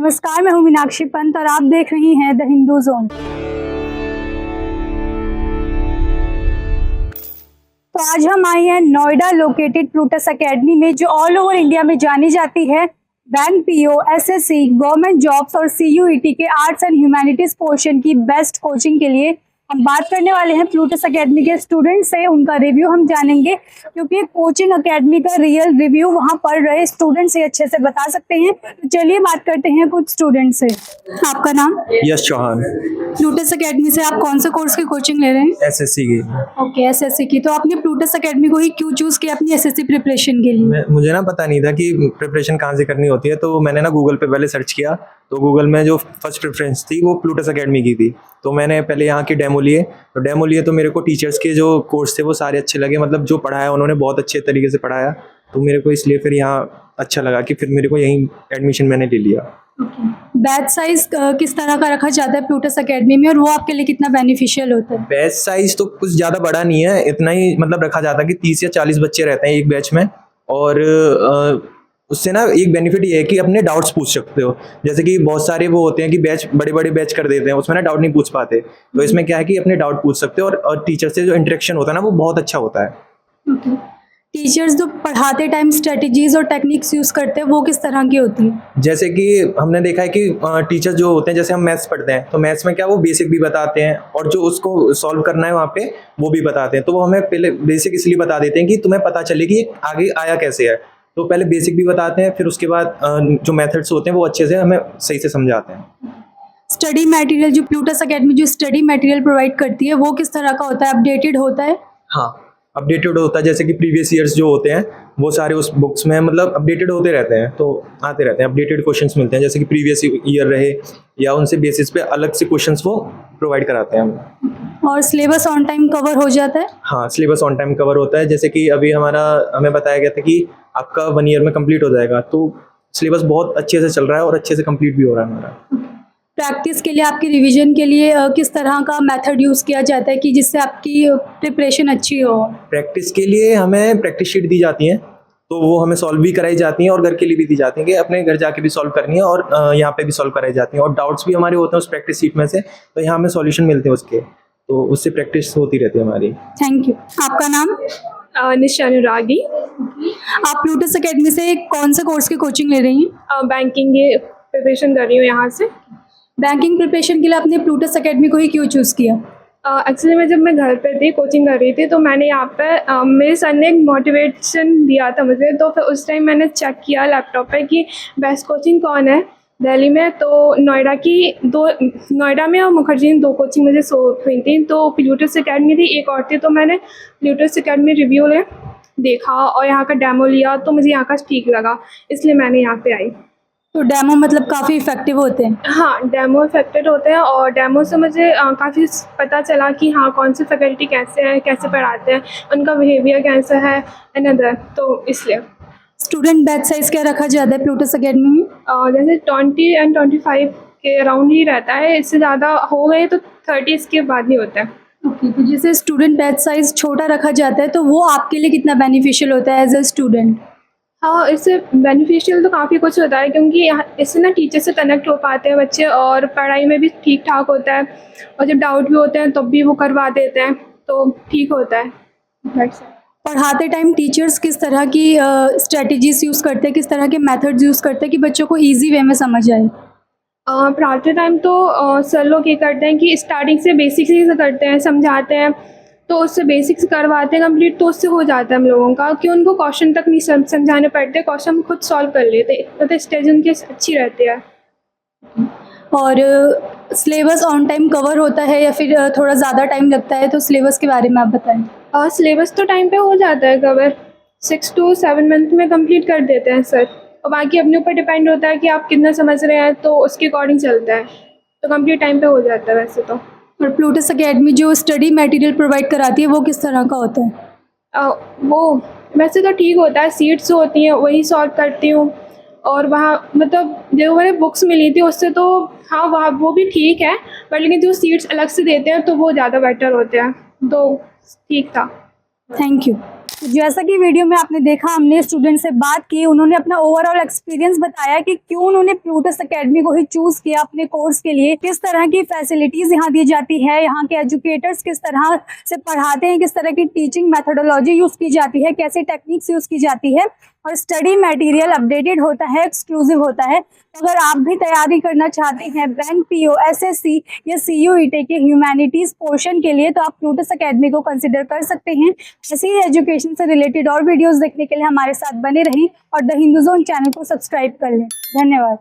नमस्कार, मैं हूँ मीनाक्षी पंत और आप देख रही हैं द हिंदू जोन। तो आज हम आए हैं नोएडा लोकेटेड प्लूटस एकेडमी में, जो ऑल ओवर इंडिया में जानी जाती है। Bank PO, SSC, government jobs और सीयूईटी के आर्ट्स एंड ह्यूमैनिटीज पोर्शन की बेस्ट कोचिंग के लिए हम बात करने वाले हैं प्लूटस एकेडमी के स्टूडेंट्स से। उनका रिव्यू हम जानेंगे, क्योंकि कोचिंग एकेडमी का रियल रिव्यू वहां पढ़ रहे स्टूडेंट्स ही अच्छे से बता सकते हैं। तो चलिए बात करते हैं कुछ स्टूडेंट्स से। आपका नाम? यश चौहान। प्लूटस एकेडमी से आप कौन से कोर्स की कोचिंग ले रहे हैं? एसएससी की। ओके, एसएससी की। तो आपने प्लूटस एकेडमी को ही क्यों चूज किया अपनी एसएससी प्रिपरेशन के लिए? मुझे ना पता नहीं था कि प्रिपरेशन कहाँ से करनी होती है, तो मैंने ना गूगल पे पहले सर्च किया। तो गूगल में जो फर्स्ट प्रेफरेंस थी वो प्लूटस एकेडमी की थी। तो मैंने पहले यहाँ की डेमो लिए। तो मेरे को टीचर्स के जो कोर्स थे वो सारे अच्छे लगे, मतलब जो पढ़ाया उन्होंने बहुत अच्छे तरीके से पढ़ाया। तो मेरे को इसलिए फिर यहाँ अच्छा लगा कि फिर मेरे को यहीं एडमिशन मैंने ले लिया। बैच साइज किस तरह का रखा जाता है प्लूटस एकेडमी में, और वो आपके लिए कितना बेनिफिशियल होता है? बैच साइज तो कुछ ज़्यादा बड़ा नहीं है, इतना ही मतलब रखा जाता है कि 30 या 40 बच्चे रहते हैं एक बैच में। और उससे ना एक बेनिफिट ये है कि अपने डाउट्स पूछ सकते हो। जैसे कि बहुत सारे वो होते हैं कि बैच बड़े बड़े बैच कर देते हैं, उसमें ना डाउट नहीं पूछ पाते। तो इसमें क्या है कि अपने डाउट पूछ सकते हो, और टीचर से जो इंटरेक्शन होता है ना वो बहुत अच्छा होता है। टीचर्स जो पढ़ाते टाइम स्ट्रेटजीज और टेक्निक्स यूज करते हैं वो किस तरह की होती है? जैसे कि हमने देखा है कि टीचर जो होते हैं, जैसे हम मैथ्स पढ़ते हैं तो मैथ्स में क्या वो बेसिक भी बताते हैं, और जो उसको सॉल्व करना है वहाँ पे वो भी बताते हैं। तो वो हमें पहले बेसिक इसलिए बता देते हैं कि तुम्हें पता चले कि आगे आया कैसे है। तो पहले बेसिक भी बताते हैं, फिर उसके बाद जो मेथड्स होते हैं वो अच्छे से हमें सही से समझाते हैं। स्टडी मटेरियल, जो प्लूटस एकेडमी जो स्टडी मटेरियल प्रोवाइड करती है वो किस तरह का होता है? अपडेटेड होता है? हाँ, अपडेटेड होता है। जैसे कि प्रीवियस ईयर्स जो होते हैं वो सारे उस बुक्स में मतलब अपडेटेड होते रहते हैं, तो आते रहते हैं। अपडेटेड क्वेश्चंस मिलते हैं, जैसे कि प्रीवियस ईयर रहे या उनसे बेसिस पे अलग से क्वेश्चंस वो प्रोवाइड कराते हैं हमें। और सिलेबस ऑन टाइम कवर हो जाता है? हाँ, सिलेबस ऑन टाइम कवर होता है। जैसे कि अभी हमें बताया गया था कि आपका 1 ईयर में कंप्लीट हो जाएगा, तो सिलेबस बहुत अच्छे से चल रहा है और अच्छे से कंप्लीट भी हो रहा है हमारा। प्रैक्टिस के लिए, आपकी रिवीजन के लिए किस तरह का मेथड यूज़ किया जाता है कि जिससे आपकी प्रिपरेशन अच्छी हो? प्रैक्टिस के लिए हमें प्रैक्टिस शीट दी जाती हैं, तो वो हमें सॉल्व भी कराई जाती हैं, और घर के लिए भी दी जाती हैं कि अपने घर जाके भी सॉल्व करनी है, और यहाँ पे भी सॉल्व कराई जाती हैं। और डाउट्स भी हमारे होते हैं उस प्रैक्टिस शीट में से, तो यहाँ हमें सॉल्यूशन मिलते हैं उसके, तो उससे प्रैक्टिस होती रहती है हमारी। Thank you. आपका नाम? निशा अनुरागी। आप प्लूटस एकेडमी से कौन से कोर्स की कोचिंग ले रही हैं? बैंकिंग की प्रिपरेशन कर रही हूँ यहाँ से। बैंकिंग प्रिपरेशन के लिए आपने प्लूटस एकेडमी को ही क्यों चूज़ किया? एक्चुअली मैं जब मैं घर पे थी, कोचिंग कर रही थी, तो मैंने यहाँ पे मेरे सर ने एक मोटिवेशन दिया था मुझे। तो फिर उस टाइम मैंने चेक किया लैपटॉप पे कि बेस्ट कोचिंग कौन है दिल्ली में। तो नोएडा में और मुखर्जी में 2 कोचिंग मुझे शो हुई थी। तो प्लूटस एकेडमी थी, एक और थी। तो मैंने प्लूटस एकेडमी रिव्यू देखा और यहाँ का डेमो लिया, तो मुझे यहाँ का ठीक लगा, इसलिए मैंने यहाँ पे आई। तो डेमो मतलब काफ़ी इफेक्टिव होते हैं? हाँ, डेमो इफेक्टेड होते हैं, और डेमो से मुझे काफ़ी पता चला कि हाँ कौन सी फैकल्टी कैसे है, कैसे पढ़ाते हैं, उनका बिहेवियर कैसा है एंड अदर। तो इसलिए स्टूडेंट बैच साइज क्या रखा जाता है प्लूटस एकेडमी में? जैसे 20 और 25 के अराउंड ही रहता है। इससे ज़्यादा हो गए तो 30 इसके बाद नहीं होता है। ओके, तो जैसे स्टूडेंट बैच साइज छोटा रखा जाता है तो वो आपके लिए कितना बेनिफिशियल होता है एज अ स्टूडेंट? हाँ, इससे बेनिफिशियल तो काफ़ी कुछ होता है, क्योंकि यहाँ इससे ना टीचर से कनेक्ट हो पाते हैं बच्चे, और पढ़ाई में भी ठीक ठाक होता है, और जब डाउट भी होते हैं तब भी वो करवा देते हैं, तो ठीक होता है। पढ़ाते टाइम टीचर्स किस तरह की स्ट्रेटजीज यूज़ करते हैं, किस तरह के मेथड्स यूज़ करते हैं कि बच्चों को ईजी वे में समझ आए? पढ़ाते टाइम तो सर लोग ये करते हैं कि स्टार्टिंग से बेसिक्स ही करते हैं, समझाते हैं, तो उससे बेसिक्स करवाते हैं कंप्लीट, तो उससे हो जाता है हम लोगों का कि उनको क्वेश्चन तक नहीं समझाने पड़ते, क्वेश्चन खुद सॉल्व कर लेते, तो स्टेज उनकी अच्छी रहती है। और सिलेबस ऑन टाइम कवर होता है या फिर थोड़ा ज़्यादा टाइम लगता है? तो सिलेबस के बारे में आप बताएं। सिलेबस तो टाइम पे हो जाता है कवर, 6 to 7 मंथ में कंप्लीट कर देते हैं सर, और बाकी अपने ऊपर डिपेंड होता है कि आप कितना समझ रहे हैं, तो उसके अकॉर्डिंग चलता है, तो कंप्लीट टाइम पे हो जाता है वैसे तो। और प्लूटस एकेडमी जो स्टडी मटेरियल प्रोवाइड कराती है वो किस तरह का होता है? वो वैसे तो ठीक होता है, सीट्स होती हैं वही सॉल्व करती हूँ, और वहाँ मतलब जो मैंने बुक्स मिली थी उससे तो हाँ वहाँ वो भी ठीक है, पर लेकिन जो सीट्स अलग से देते हैं तो वो ज़्यादा बेटर होते हैं, तो ठीक था। Thank you. तो जैसा कि वीडियो में आपने देखा, हमने स्टूडेंट से बात की, उन्होंने अपना ओवरऑल एक्सपीरियंस बताया कि क्यों उन्होंने प्लूटस एकेडमी को ही चूज किया अपने कोर्स के लिए, किस तरह की फैसिलिटीज यहाँ दी जाती है, यहाँ के एजुकेटर्स किस तरह से पढ़ाते हैं, किस तरह की टीचिंग मेथोडोलॉजी यूज की जाती है, कैसे टेक्निक्स यूज की जाती है, और स्टडी मटेरियल अपडेटेड होता है, एक्सक्लूसिव होता है। तो अगर आप भी तैयारी करना चाहते हैं बैंक पीओ, एसएससी या सीयूईटी के ह्यूमैनिटीज पोर्शन के लिए, तो आप प्लूटस एकेडमी को कंसिडर कर सकते हैं। ऐसे ही एजुकेशन से रिलेटेड और वीडियोस देखने के लिए हमारे साथ बने रहें और द हिंदू जोन चैनल को सब्सक्राइब कर लें। धन्यवाद।